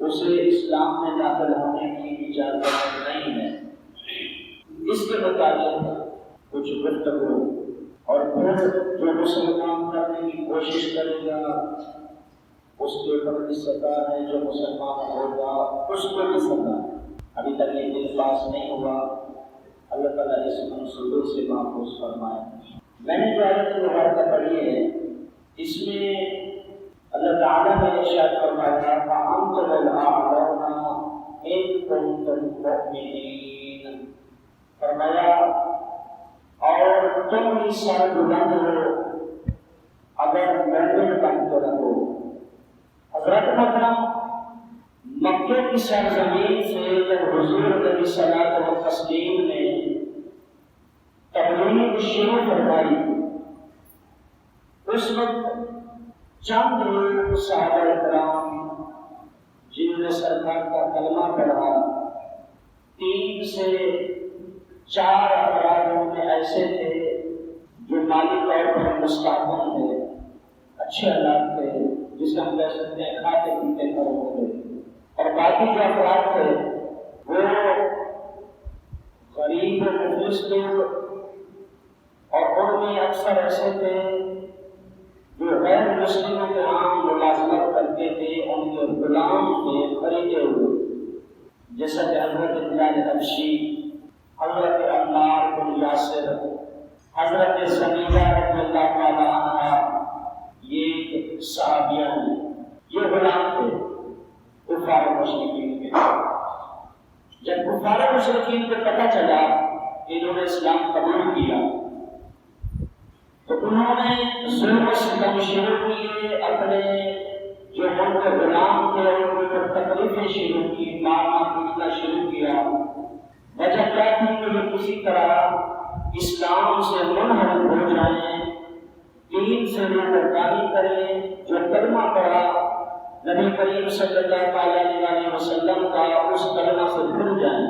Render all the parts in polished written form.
اسے اسلام میں داخل ہونے کی اجازت نہیں ہے۔ اس کے مطابق کچھ گفتگو اور پھر جو مسلمان کرنے کی کوشش کرے گا اس کے اوپر بھی سزا ہے، جو مسلمان ہوگا اس کو بھی سزا ہے۔ ابھی تک یہ دل پاس نہیں ہوا، اللہ تعالیٰ اس منصوبے سے محفوظ فرمائے۔ میں نے جو آیت مبارکہ پڑھی ہے اس میں اللہ تعالیٰ نے ارشاد فرمایا فَأَنْتُمُ الْأَعْلَوْنَ إِن كُنتُم مُّؤْمِنِينَ، فرمایا اور تم ہی سربلند ہو اگر مومن بنتے رہو۔ حضرت محترم مکے کی سرزمین سے جب حضور علیہ صلاۃ و تسلیم نے تبلیغ شروع فرمائی، اس وقت چند لوگ صحابہ کرام جنہوں نے سرکار کا کلمہ پڑھا، 3 سے 4 افراد ان میں ایسے تھے جو مالی طور پر مستحکم تھے، اچھے حالات تھے، جسے ہم کہہ سکتے ہیں کھاتے پیتے کر ہوتے، اور باقی جو افراد تھے وہ غریب و مفلس تھے، اور ان میں اکثر ایسے تھے جو غیر مسلموں کے عام ملازمت کرتے تھے، ان کے غلام تھے خریدے ہوئے، جیسا کہ حضرت بلال حبشی، حضرت عمار بن یاسر، حضرت سمیہ رضی اللہ تعالیٰ عنہ، یہ صحابیہ ہیں، یہ غلام تھے کفار مشرکین کے۔ جب کفار مشرکین کو پتہ چلا کہ انہوں نے اسلام قبول کیا تو انہوں نے ظلم و ستم شروع کیے، اپنے جو ان کے غلام تھے ان کو تکلیفیں شروع کی، مارنا پیٹنا شروع کیا۔ وجہ کیا تھی کہ وہ کسی طرح اسلام سے منحرف ہو جائیں، دین سے روگردانی کریں، جو کلمہ پڑھا نبی کریم صلی اللہ علیہ وسلم کا اس کلمہ سے بھول جائیں،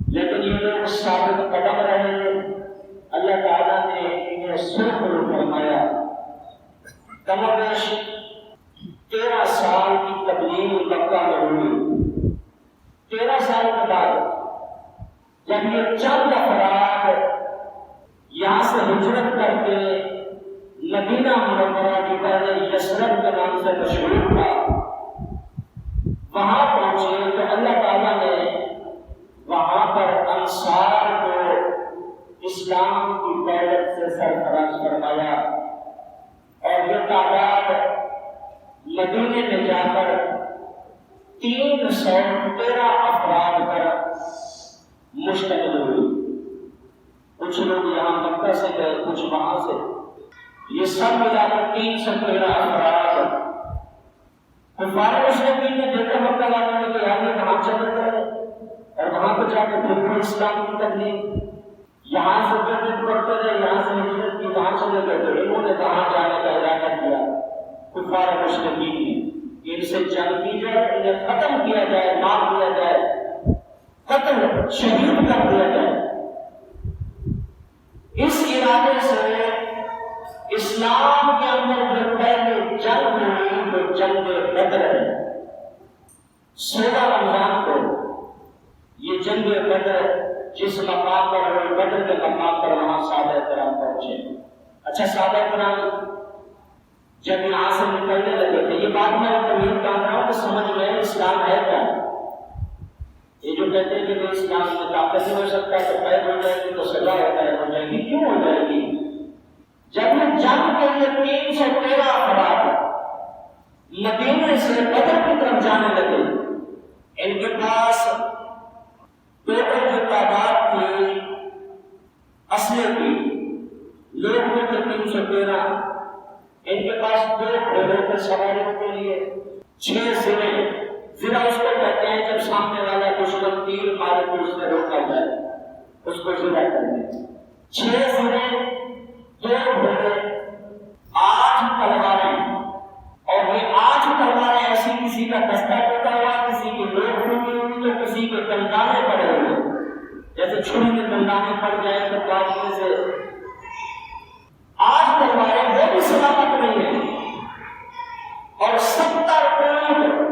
لیکن یہ لوگ ثابت قدم رہے۔ اللہ تعالیٰ نے انہیں سرخ فرمایا، کم و بیش 13 سال کی تبلیغ مکہ میں ہوئی۔ 13 سال کے بعد جب یہ چند افراد یہاں سے ہجرت کر کے مدینہ منورہ کی پہلے یثرب کے نام سے مشہور تھا، وہاں پہنچے تو اللہ تعالیٰ نے وہاں پر انصار کو اسلام کی دولت سے سرفراز فرمایا، اور یہ تعداد مدینے میں جا کر 313 افراد پر مشتمل ہوئی۔ کچھ لوگ یہاں مکہ سے گئے، کچھ وہاں سے، یہ سب ملا کر 313 افراد۔ کفار مشرکین نے دیکھا مکہ والوں نے کہ ہم وہاں چلے گئے اور وہاں پہ جا کے پھر اسلام کی تبلیغ، یہاں سے ہجرت کرتے رہے، یہاں سے ہجرت کی وہاں چلے گئے، تو انہوں نے وہاں جانے کا ارادہ کیا۔ کفار مشرکین نے ان سے جنگ کی جائے، انہیں ختم کیا جائے، مار دیا جائے، قتل شہید کر دیا جائے۔ اس ارادے سے اسلام کے اندر جو پہلے جنگ ہوئی وہ جنگ بدر ہے۔ 16 رمضان کو یہ جنگ بدر جس مقام پر ہوئی، بدر کے مقام پر وہاں صحابہ کرام پہنچے۔ اچھا، صحابہ کرام جب یہاں سے نکلنے لگے تھے، یہ بات میں طویل کہہ رہا ہوں کہ سمجھ میں اسلام ہے کیا۔ یہ جو کہتے ہیں کہ وہ اسلام میں طاقت نہیں ہو سکتا تو قید ہو جائے گی تو سزا ہو جائے گی، کیوں ہو جائے گی؟ جب یہ جنگ کے لیے 313 افراد مدینے سے بدر کی طرف جانے لگے، ان کے پاس ٹوٹل جو تعداد تھی اسلحے کی، لوگ جو تھے 313، ان کے پاس 2 گھوڑوں پر سواری کے لیے 6 زرے، زرہ اس کو کہتے ہیں جب سامنے والا دشمن تیر مارے تو اس سے روکا جائے، اس کو زرہ کہتے ہیں۔ 6 زرے، 2 گھوڑے، 8 تلواریں، اور یہ 8 تلواریں ایسی کسی کا دستہ ٹوٹا ہوا، کسی کی لوگ ٹوٹی ہوئی تو کسی کے دندانے پڑے ہوئے، جیسے چھری کے دندانے پڑ جائے تو کاٹنے سے 8 تلواریں وہ بھی سلامت نہیں ہیں، اور 70 اونٹ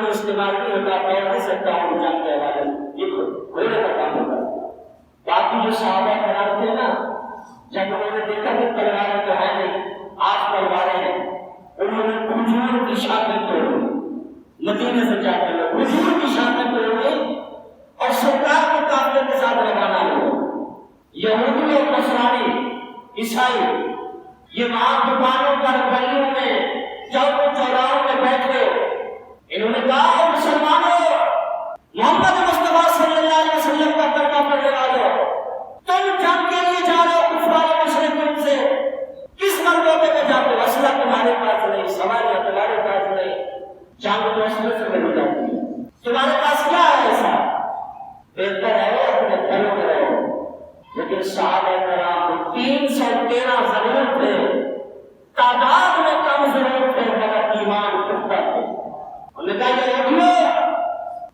میں استعمال نہیں ہوتا، پڑھ نہیں سکتا ہوں جنگ کے حوالے سے، یہ گھوڑے کا کام ہوتا ہے۔ باقی جو صحابہ کرام تھے نا، جب انہوں نے دیکھا کہ تلواریں تو ہے نہیں، آج تلواریں ہیں، انہوں نے کھجور کی شاخیں توڑی، مدینے سے جا کر کھجور کی شاخیں توڑی اور سرکار کے قافلے کے ساتھ روانہ ہوئے۔ یہودی اور نصرانی، عیسائی، یہ وہاں دکانوں پر، گلیوں میں، چوک و چوراہوں میں بیٹھے، انہوں نے کہا مسلمانوں، محمد مصطفیٰ صلی اللہ علیہ وسلم کا کلمہ پڑھنے والوں، تم جنگ کے لیے جا رہے ہو کفار و مشرکین سے، کس مرتبے میں جاتے ہو؟ اسلحہ تمہارے پاس نہیں، سواریاں تمہارے پاس نہیں، جنگ تو اسلحے سے نہیں جاتی ہے، تمہارے پاس کیا ہے ایسا؟ بہتر ہے اپنے گھروں میں رہو۔ لیکن صحابہ کرام 313 ضرور تھے، تعداد میں کم ضرور تھے، مگر ایمان پختہ تھے۔ انہوں نے کہا یہ رکھو،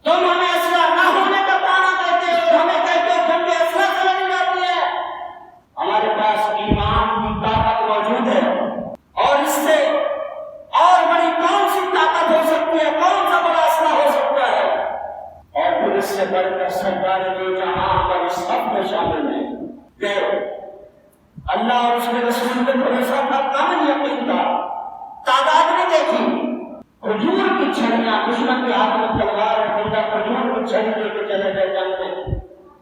تم ہمیں اسلحہ نہ ہونے کا تانا دیتے ہو، ہمیں کہتے ہو جنگ اسلحہ سے لڑی جاتی ہے، ہمارے پاس ایمان کی طاقت موجود ہے، اور اس سے اور بڑی کون سی طاقت ہو سکتی ہے، کون سا بڑا اسلحہ ہو سکتا ہے؟ اور پھر اس سے بڑھ کر سرکار دو جہاں پر اس سب میں شامل ہے کہ اللہ اور اس کے رسول پہ بھروسہ تھا، کامل یقین تھا، تعداد نہیں دیکھی، کھجور کی چھڑیاں، دشمن کے ہاتھ میں تلوار ہے، بندہ کھجور کی چھڑی لے کے چلے گئے جنگ میں،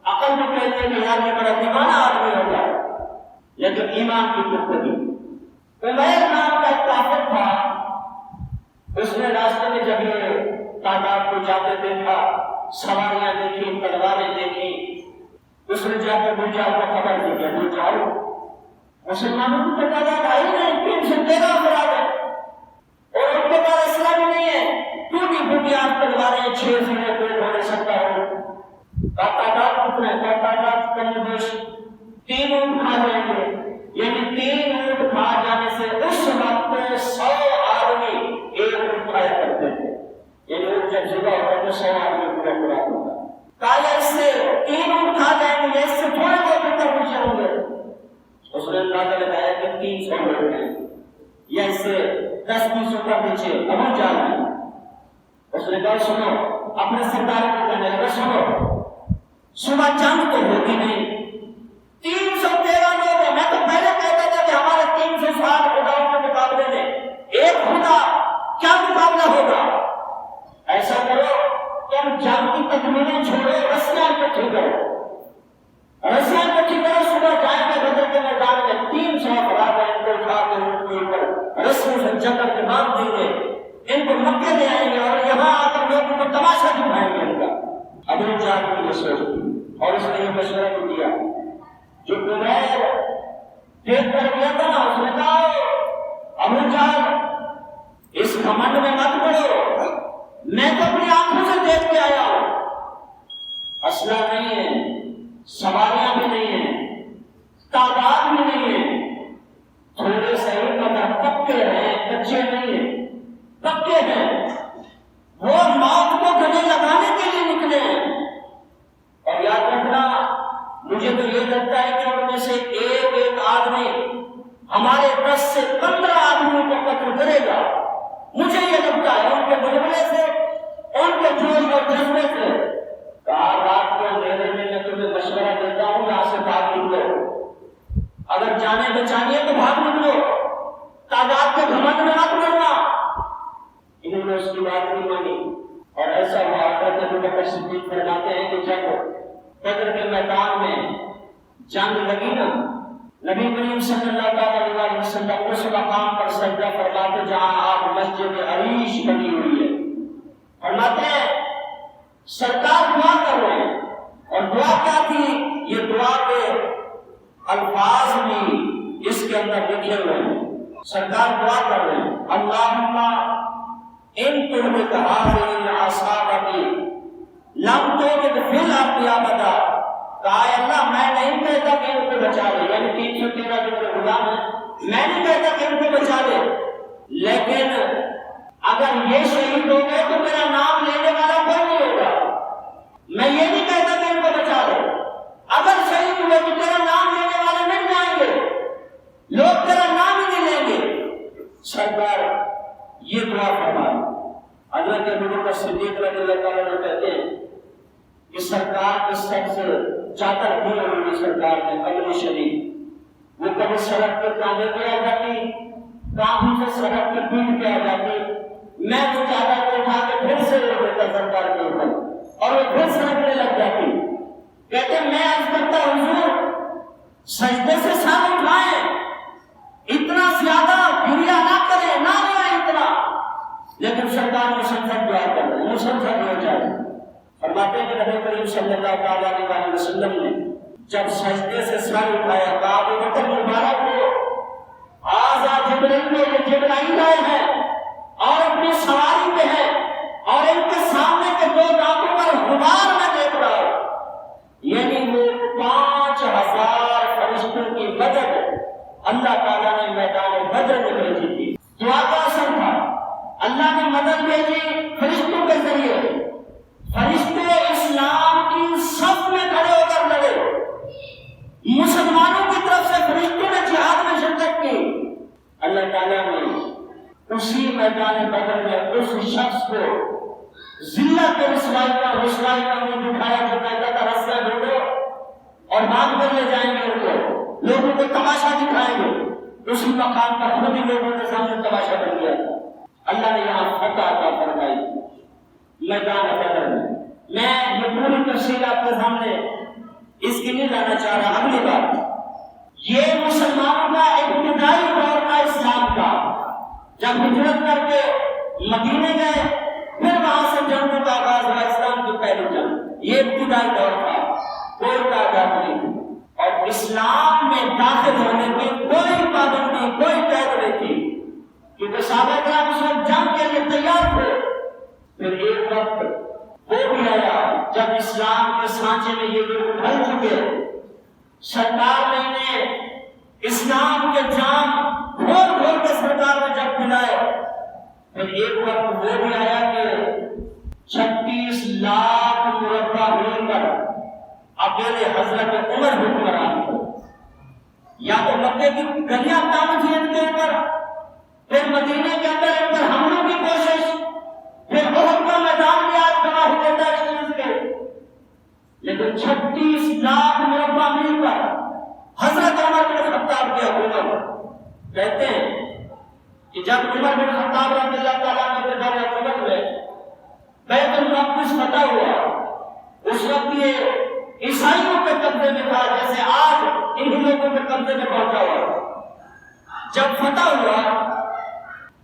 عقل بھی کہتے ہیں کہ یار یہ بڑا دیوانہ آدمی ہوگا، لیکن ایمان کی پختگی۔ عمیر نام کا ایک کافر تھا، اس نے راستے میں جب یہ تعداد کو جاتے دیکھا، سواریاں دیکھی، تلواریں دیکھی، اس نے جا کر بھوجال کو خبر دی کہ بھوجال مسلمانوں کی تعداد آئی نہیں، 313 افراد ہے اور ان کے پاس اسلحہ بھی نہیں ہے، ٹوٹی پھوٹی آٹھ تلواریں، 6 سینے کوئی ہو نہیں سکتا ہو، تعداد کتنا ہے؟ تعداد کم بیش 3 اونٹ کھا جائیں گے، یعنی 3 اونٹ کھا جانے سے اس وقت 100 آدمی ایک اونٹ کھایا کرتے تھے، یعنی اونٹ جب صبح ہوتا ہے تو 100 آدمی پورا پورا ہوتا ہے۔ کہا اس سے 3 اونٹ کھا جائیں گے، اس سے تھوڑے بہت اوپر پیچھے ہوں گے، اس نے اندازہ لگایا کہ 300 لوگ ہیں، یا اس سے 10-20 اوپر پیچھے ابو جہل ہے۔ اس نے کہا سنو، اپنے سردار کو کہنے لگا سنو، صبح جنگ تو ہوگی نہیں، 313 لوگ ہیں، میں تو پہلے کہتا تھا کہ ہمارے 360 خداؤں کے مقابلے میں ایک خدا، کیا مقابلہ ہوگا؟ ایسا کرو تم جنگ کی تکمیلیں چھوڑو، رسیاں اکٹھی کرو، رسیاں اکٹھی کرو، صبح جائیں گے بدر کے میدان میں 300 افراد ہیں، ان کو اٹھا کے اونٹ کے اوپر رسیوں سے جکڑ کے باندھ دیں گے، ان کو مکے لے آئیں گے اور یہاں آ کر لوگوں کو تماشا دکھائیں گے ان کا۔ ابو جہل کی یہ سوچ تھی اور اس نے یہ مشورہ بھی دیا، جو عمیر دیکھ کر گیا تھا نا، اس نے کہا ابو جہل اس گھمنڈ میں مت پڑو، میں تو اپنی آنکھوں سے دیکھ کے آیا ہوں، اسلحہ نہیں ہے، سواریاں بھی نہیں ہیں، تعداد بھی نہیں ہے، تھوڑے صحیح مگر پکے ہیں، کچے نہیں ہیں، پکے ہیں، وہ موت کو گلے لگانے کے لیے نکلے ہیں۔ اور یاد رکھنا، مجھے تو یہ لگتا ہے کہ ان میں سے ایک ایک آدمی ہمارے 10 سے 15 آدمیوں کو قتل کرے گا، مجھے یہ لگتا ہے، ان کے بلبلے سے، ان کے جوش اور جذبے سے۔ کہا رات کو اندھیرے میں میں تمہیں مشورہ دیتا ہوں، یہاں سے بھاگ نکلو، اگر جانے بچانی ہے تو بھاگ نکلو، تعداد کے گھمنڈ میں مت پڑنا۔ انہوں نے اس کی بات نہیں مانی اور ایسا ہوا کہ ابو بکر صدیق فرماتے ہیں کہ جب بدر کے میدان میں جنگ لگی نا، نبی کریم صلی اللہ علیہ وسلم اس مقام پر سجدہ فرماتے جہاں آپ مسجد عریش بنی ہوئی ہے، فرماتے ہیں سرکار دعا کر رہے ہیں، اور دعا کیا تھی؟ یہ دعا کے الفاظ بھی اس کے اندر لکھے ہوئے ہیں، سرکار دعا کر رہے ہیں اللہم ان تہلک هذه العصابة لم تجد فی الارض ابدا۔ کہا اللہ میں نہیں کہتا کہ ان کو بچا لے، یعنی 313 جو غلام ہیں، میں نہیں کہتا کہ ان کو بچا لے، لیکن اگر یہ شہید ہو گئے تو میرا نام لینے والا کوئی نہیں ہوگا، میں یہ نہیں کہتا کہ ان کو بچا لے، اگر شہید ہوئے تو تیرا نام لینے والے مل جائیں گے، لوگ تیرا نام ہی نہیں لیں گے۔ سرکار یہ دعا فرمائی، حضرت ابو بکر صدیق صدیق رضی اللہ تعالیٰ عنہ کہتے ہیں کہ سرکار کے سب سے چادر بھی ہوئی سرکار نے قبر شریف، وہ کبھی سڑک پہ کاندھے پہ آ جاتی، کاندھے سے سڑک پہ پیٹ پہ آ جاتی، میں وہ چادر کو اٹھا کے پھر سے لے دیتا سرکار کے اوپر اور وہ پھر سڑکنے لگ جاتی۔ کہتے ہیں میں عرض کرتا حضور سجدے سے سر اٹھائیں، اتنا زیادہ گریا نہ کریں، نہ روئیں اتنا، لیکن سرکار مسلسل دعا کر رہے ہیں، مسلسل ہو جائے۔ فرماتے ہیں کہ نبی کریم صلی اللہ علیہ وسلم نے جب سجدے سے سر اٹھایا کہا ابو بکر مبارک کو آزا جبرائیل یہ جبرائیل آئے ہیں اور اپنی سواری پہ ہے اور ان کے سامنے کے دو دانتوں پر غبار میں دیکھ رہا ہوں، یعنی وہ 5000 فرشتوں کی مدد اللہ تعالیٰ نے میدان بدر میں بھیجی تھی۔ دعا کا اثر تھا، اللہ نے مدد بھیجی فرشتوں کے ذریعے، فرشتے اسلام کی صف میں کھڑے ہو کر لڑے، مسلمانوں کی طرف سے فرشتوں نے جہاد میں شرکت کی۔ اللہ تعالیٰ نے اسی میدان بدر میں اس شخص کو ذلت رسوائی کا منہ دکھایا جو کہتا تھا رسیاں ڈھونڈو اور باندھ کر لے جائیں گے ان کو، لوگوں کو تماشا دکھائیں گے، اسی مقام پر خود ہی لوگوں کے سامنے تماشا بن گیا تھا۔ اللہ نے یہاں فتح عطا فرمائی میدان بدر میں۔ میں یہ پوری تفصیل آپ کے سامنے اس کی نہیں لانا چاہ رہا۔ اگلی بات، یہ مسلمانوں کا ابتدائی دور کا اسلام کا، جب ہجرت کر کے مدینے گئے پھر وہاں سے جنگوں کا آغاز ہوا، اسلام کی پہلی جنگ، یہ ابتدائی دور تھا، کوئی تعداد نہیں تھی اور اسلام میں داخل ہونے کی کوئی پابندی، کوئی قید نہیں تھی، کیونکہ صحابہ کرام اس وقت جنگ کے لیے تیار تھے۔ پھر ایک وقت وہ بھی آیا جب اسلام کے سانچے میں یہ لوگ ڈھل چکے، سرکار نے انہیں اسلام کے جام گھول گھول کے سرکار نے جب پلائے، پھر ایک وقت وہ بھی آیا کہ 36 لاکھ مربع میل پر اکیلے حضرت عمر حکمران تھے، یا تو مکے کی گلیاں تانگ تھی ان کے اوپر، پھر مدینے کے اندر ان پر حملوں کی کوشش، پھر احد کا میدان بھی آج گواہ دیتا ہے اس چیز کے، لیکن 36 لاکھ مربع میل پر حضرت عمر بن خطاب کی حکومت۔ کہتے ہیں کہ جب عمر بن خطاب رضی اللہ تعالیٰ عنہ کے دور حکومت میں بیت المقدس فتح ہوا، اس وقت یہ عیسائیوں کے قبضے میں تھا جیسے آج انہی لوگوں کے قبضے میں پہنچا ہوا۔ جب فتح ہوا،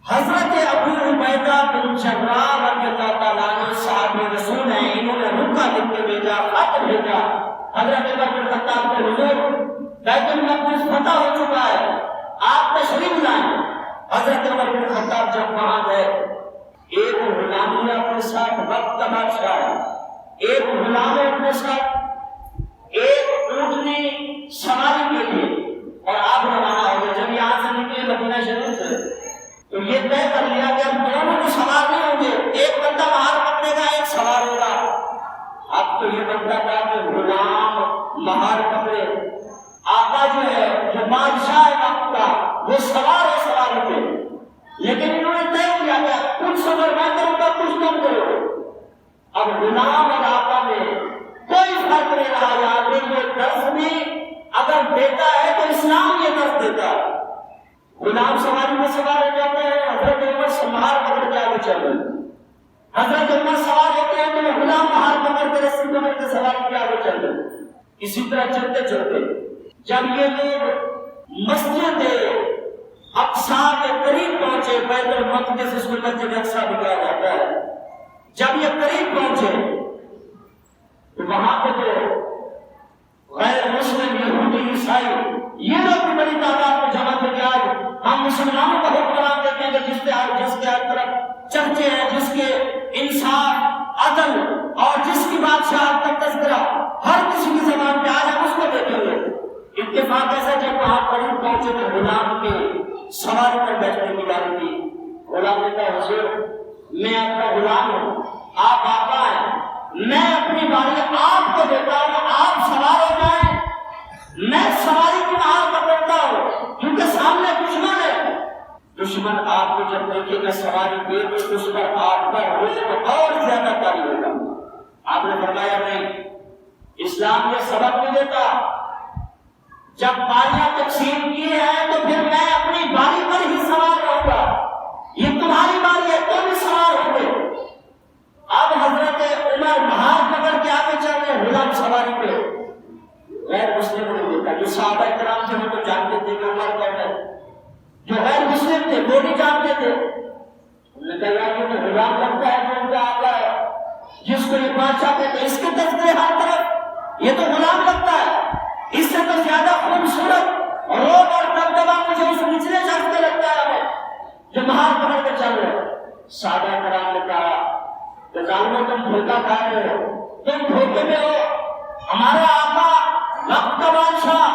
حضرت ابو عبیدہ بن جراح رضی اللہ تعالیٰ عنہ صحابہ رسول ہیں، انہوں نے رکا لکھ کے بھیجا، خط بھیجا حضرت عمر بن خطاب کے حضور بیت المقدس فتح ہو چکا ہے، آپ تشریف لائیں۔ حضرت عمر بن خطاب جب وہاں گئے، ایک غلام اپنے ساتھ، وقت کا بادشاہ ہے، ایک غلام اپنے ساتھ، ایک اونٹنی سواری کے لیے، اور آپ روانہ ہو گئے۔ جب یہاں سے نکلے مدینہ شریف سے تو یہ طے کر لیا کہ ہم دونوں کو سوار نہیں ہوں گے، ایک بندہ باہر پکڑے گا، ایک سوار ہوگا۔ اب تو یہ بندہ تھا کہ غلام باہر پکڑے، آقا جو ہے جو بادشاہ وقت کا وہ سوار ہے سواری پہ، لیکن انہوں نے طے کیا کہ کچھ سفر میں کروں گا، کچھ تم کرو۔ اب غلام اور آقا میں کوئی فرق نہیں رہا، یہاں پہ یہ درس بھی اگر دیتا ہے تو اسلام یہ درس دیتا ہے۔ غلام سواری میں سوار ہو جاتے ہیں، حضرت عمر سمہار پکڑ کے آگے چل رہے ہیں، حضرت عمر سوار ہوتے ہیں تو غلام باہر پکڑ کے رسی پکڑ کے سواری کے آگے چل رہے ہیں۔ اسی طرح چلتے چلتے جب یہ لوگ مسجد اقصی کے قریب پہنچے، بیت المقدس اس کو مسجد اقصی بھی کہا جاتا ہے، جب یہ قریب پہنچے تو وہاں پہ تو غیر مسلم یہودی عیسائی یہ لوگ بھی بڑی تعداد میں جمع تھے کہ آج ہم مسلمانوں کا حکمران دیکھیں گے جس کے ہر طرف چرچے ہیں، جس کے انصاف، عدل اور جس کی بادشاہ کا تذکرہ ہر کسی کی زبان پہ آج ہم اس کو دیکھیں گے۔ اتفاق ایسا جب وہاں قریب پہنچے تو غلام کے سواری پر بیٹھنے کی باری تھی۔ غلام نے کہا حضور میں آپ کا غلام ہوں، آپ آقا ہیں، میں اپنی باری آپ کو دیتا ہوں، آپ سوار ہو جائیں، میں سواری کی مہار پکڑتا ہوں کیونکہ سامنے دشمن ہے، دشمن آپ کو جب دیکھے گا سواری پہ تو اس پر آپ کا روب اور زیادہ طاری ہوگا۔ آپ نے فرمایا نہیں، اسلام یہ سبق نہیں دیتا جب باریاں تقسیم کی ہیں تو پھر میں اپنی باری پر ہی سوار رہوں گا، یہ تمہاری باری ہے، تم ہی سوار ہوں گے۔ اب حضرت عمر بہار پکڑ کے آگے چل رہے غلام سواری پہ، غیر مسلم نے دیکھا، جو صحابہ کرام تھے وہ تو جانتے تھے کہ عمر کون ہے، جو غیر مسلم تھے وہ نہیں جانتے تھے۔ انہوں نے کہا یار یہ تو غلام لگتا ہے جو ان کا آقا ہے، جس کو یہ بادشاہ کہتے ہیں، اس کے تذکرے ہر طرف، یہ تو غلام لگتا ہے، اس سے تو زیادہ خوبصورت روب اور دبدبا مجھے اس نچلے شخص سے لگتا ہے ہمیں جو مہار پکڑ کے چل رہے ہیں۔ صحابہ کرام نے کہا کہ ظالموں تم دھوکہ کھا رہے ہو، تم دھوکے میں ہو، ہمارا آقا وقت کا بادشاہ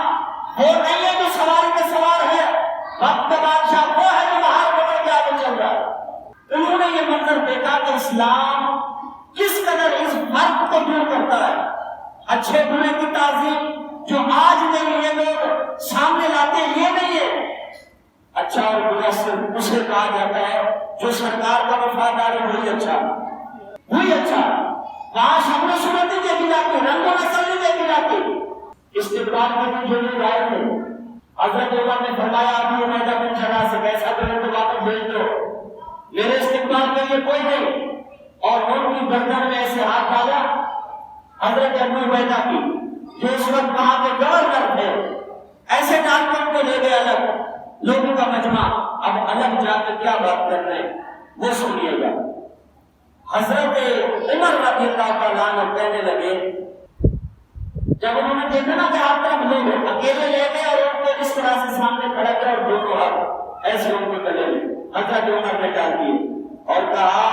وہ نہیں ہے جو سواری پہ سوار ہے، وقت کا بادشاہ وہ ہے جو مہار پکڑ کے آگے چل رہا ہے۔ انہوں نے یہ منظر دیکھا کہ اسلام کس قدر اس فرق کو دور کرتا ہے، اچھے برے کی تعظیم جو آج نہیں یہ لوگ سامنے لاتے ہیں، یہ نہیں ہے۔ اچھا اور برا صرف اسے کہا جاتا ہے جو سرکار کا وفادار ہے، وہی اچھا، وہی اچھا۔ وہاں شکل و صورت نہیں دیکھی جاتی، رنگ و نسل نہیں دیکھی جاتی۔ استقبال کے دن جو لوگ آئے تھے، حضرت عمر نے فرمایا ابو عبیدہ بن جراح سے کیسا کرو تو واپس بھیج دو، میرے استقبال کے لیے کوئی نہیں، اور ان کی گردن میں ایسے ہاتھ ڈالا حضرت ابو عبیدہ کی جو اس وقت وہاں پہ گورنر تھے، ایسے ڈال کر ان کو لے گئے الگ، لوگوں کا مجمع اب الگ جا کے کیا بات کر رہے ہیں وہ سنیے گا۔ حضرت عمر رضی اللہ تعالیٰ عنہ کہنے لگے، جب انہوں نے دیکھا نا کہ آپ طرف لوگ اکیلے لے گئے اور ان کو اس طرح سے سامنے کھڑا کر اور دونوں ہاتھ ایسے ان کو گلے میں حضرت عمر نے ڈال دیے اور کہا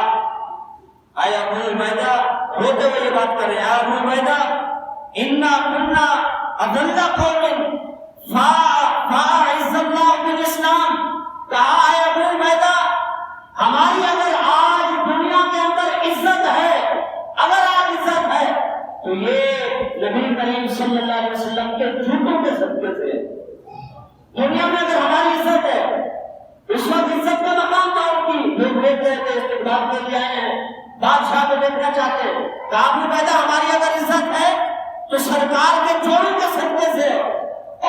اے ابو عبیدہ، روتے ہوئے یہ بات کر رہے ہیں، ابو عبیدہ انا کنا اذل قوم فاعز اللہ بالاسلام، کہا اے ابو عبیدہ ہماری اگر آج دنیا کے اندر عزت ہے، اگر آج عزت ہے تو یہ نبی کریم صلی اللہ علیہ وسلم کے جھوٹوں کے صدقے سے۔ دنیا میں اگر ہماری عزت ہے، اس وقت عزت کا مقام تھا ان کی، لوگ دیکھ رہے تھے استقبال کے لیے آئے ہیں، بادشاہ کو دیکھنا چاہتے ہیں، کہا ابو عبیدہ ہماری اگر عزت ہے تو سرکار کے جوڑوں کے صدقے سے،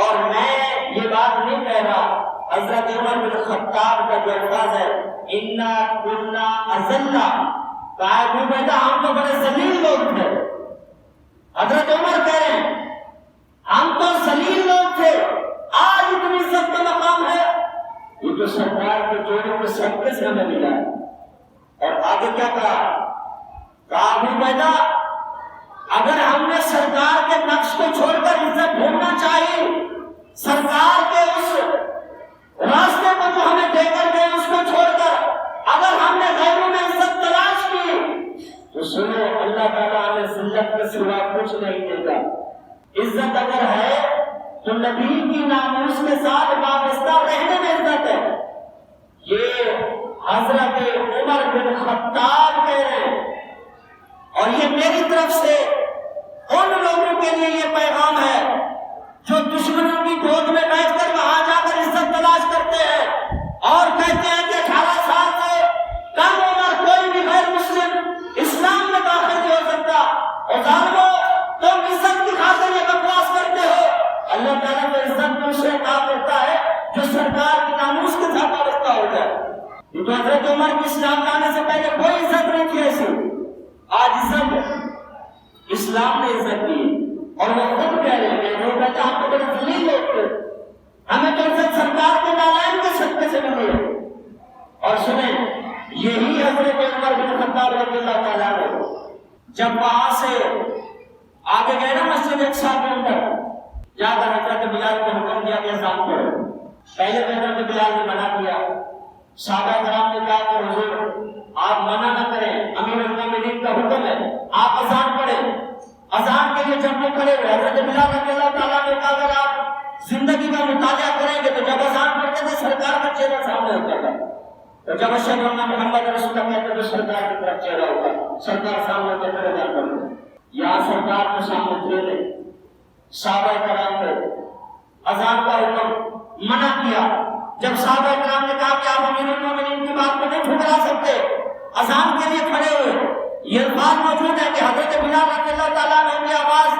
اور میں یہ بات نہیں کہہ رہا، حضرت عمر بن خطاب کا جو الفاظ ہے انا کنا اذلہ، کہا ابو عبیدہ ہم تو بڑے ذلیل لوگ تھے۔ حضرت عمر کہہ رہے ہیں ہم تو ذلیل لوگ تھے، آج اتنی عزت کا مقام ہے، یہ تو سرکار کے جوڑوں کے صدقے سے ہمیں ملا ہے۔ اور آگے کیا کہا ابو عبیدہ اگر ہم نے سرکار کے نقش کو چھوڑ کر عزت ڈھونڈنا چاہیے، سرکار کے اس راستے کو جو ہمیں دے کر گئے اس کو چھوڑ کر اگر ہم نے غیروں میں عزت تلاش کی تو سنو اللہ تعالیٰ ہمیں ذلت کے سوا کچھ نہیں دے گا۔ عزت اگر ہے تو نبی کی ناموس کے ساتھ وابستہ رہنے میں عزت ہے۔ یہ حضرت عمر بن خطاب کہہ رہے ہیں، اور یہ میری طرف سے ان لوگوں کے لیے یہ پیغام ہے جو دشمنوں کی گود میں بیٹھ کر وہاں جا کر عزت تلاش کرتے ہیں اور کہتے ہیں کہ 18 سال سے کم عمر کوئی بھی غیر مسلم اسلام میں داخل نہیں ہو سکتا، اور ظالموں تم عزت کی خاطر یہ بکواس کرتے ہو۔ اللہ تعالیٰ کو عزت میں اسے عطا کرتا ہے جو سرکار کی ناموس کے ساتھ وابستہ ہو جائے۔ یہ تو حضرت عمر کی اسلام لانے سے پہلے کوئی عزت نہیں تھی ایسی، آج عزت اسلام نے عزت دی، اور وہ خود کہہ رہے ہیں وہ کہتے ہیں ہم تو بڑے ذلیل لوگ تھے، ہمیں تو عزت سرکار کے نالائن کے صدقے سے ملی ہے۔ اور سنیں یہی حضرت عمر بن خطاب رضی اللہ تعالیٰ عنہ جب وہاں سے آگے گئے نا مسجد اقصیٰ کے اندر، جا کر حضرت بلال کو حکم دیا کہ اذان پڑھو۔ پہلے تو حضرت بلال نے منع کیا، صحابہ کرام نے کہا کہ حضور آپ منع نہ کریں، امیر المومنین کا حکم ہے، آپ اذان پڑھیں۔ اذان کے لیے جب وہ کھڑے ہوئے حضرت بلال رضی اللہ تعالیٰ نے کہا اگر آپ زندگی کا مطالعہ کریں گے تو جب اذان پڑھتے تھے سرکار کا چہرہ سامنے ہوتا تھا، تو جب اشہد ان محمد رسول اللہ کہتے تو سرکار کی طرف چہرہ ہوگا، سرکار سامنے ہوتے پھر اذان پڑھتے۔ یہاں سرکار کو سامنے تھے، صحابہ کرام نے اذان کا حکم منع کیا، جب صحابہ کرام نے کہا کہ آپ امیر المومنین کی بات کو نہیں ٹھکرا سکتے، اذان کے لیے کھڑے ہوئے، یہ بات موجود ہے کہ حضرت بلال رضی اللہ تعالیٰ عنہ کی آواز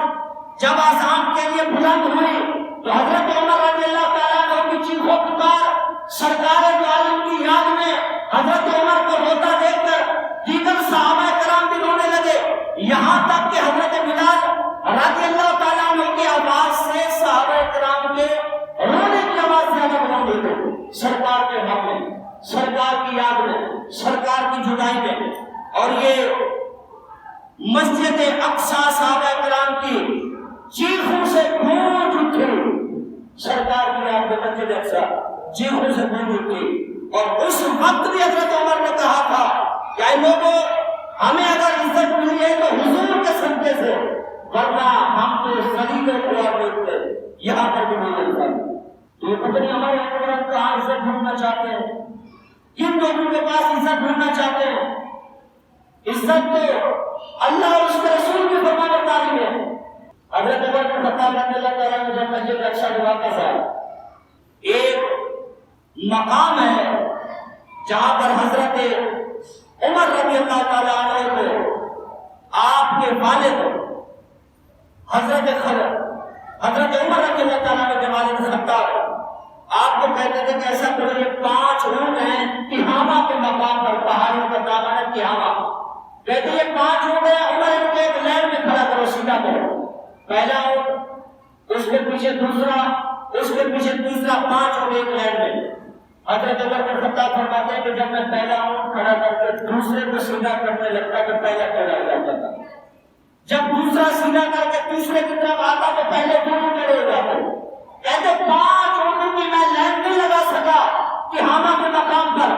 جب اذان کے لیے بلند ہوئی تو حضرت عمر رضی اللہ تعالیٰ عنہ کی چیخ و پکار سرکار دو عالم کی یاد میں حضرت عمر کو روتا دیکھ کر دیگر صحابہ کرام بھی رونے لگے، یہاں تک کہ حضرت بلال رضی اللہ تعالیٰ عنہ کی آواز سے صحابہ کرام کے رونے کی آواز زیادہ بلند ہوئی سرکار کے غم میں، سرکار کی یاد میں، سرکار کی جدائی میں۔ اور یہ مسجد اقصیٰ صحابہ کرام کی چیخوں سے گونج اٹھی، سرکار کی یاد میں مسجد اقصیٰ چیخوں سے گونج اٹھی۔ اور اس وقت بھی حضرت عمر نے کہا تھا کہ اے لوگوں، ہمیں اگر عزت ملی ہے تو حضور کے صدقے سے، ورنہ ہم تو ذلیل و خوار ہوتے یہاں پر بھی نہیں ملتا۔ تو یہ پتہ نہیں ہمارے حضرت کہاں عزت ڈھونڈنا چاہتے ہیں، کن لوگوں کے پاس عزت ڈھونڈنا چاہتے ہیں۔ عزت تو اللہ اور اس کے رسول کی فرما برداری ہے۔ حضرت عمر بن خطاب رضی اللہ تعالیٰ عنہ جب مسجد اقصیٰ میں واپس آئے، ایک مقام ہے جہاں پر حضرت عمر رضی اللہ تعالیٰ عنہ کو آپ کے والد حضرت عمر رضی اللہ تعالیٰ عنہ کے والد خطاب آپ کو کہتے تھے کہ ایسا کرو، یہ 5 اونٹ ہیں تہامہ کے مقام پر، پہاڑیوں کا دامن ہے تہامہ، کہتے یہ 5 اونٹ ہیں، عمر ان کو ایک لائن میں کھڑا کرو، سیدھا کرو، پہلا اونٹ، اس کے پیچھے دوسرا، اس کے پیچھے تیسرا، 5 اونٹ ایک لائن میں۔ حضرت عمر بن خطاب فرماتے ہیں کہ جب میں پہلا اونٹ کھڑا کر کے دوسرے کو سیدھا کرنے لگتا تو پہلا کھڑا ہو جاتا تھا، جب دوسرا سیدھا کر کے تیسرے کی طرف آتا تو پہلے دونوں کھڑے ہو جاتے۔ کہتے 5 اونٹوں کی میں لائن نہیں لگا سکا تہامہ کے مقام پر،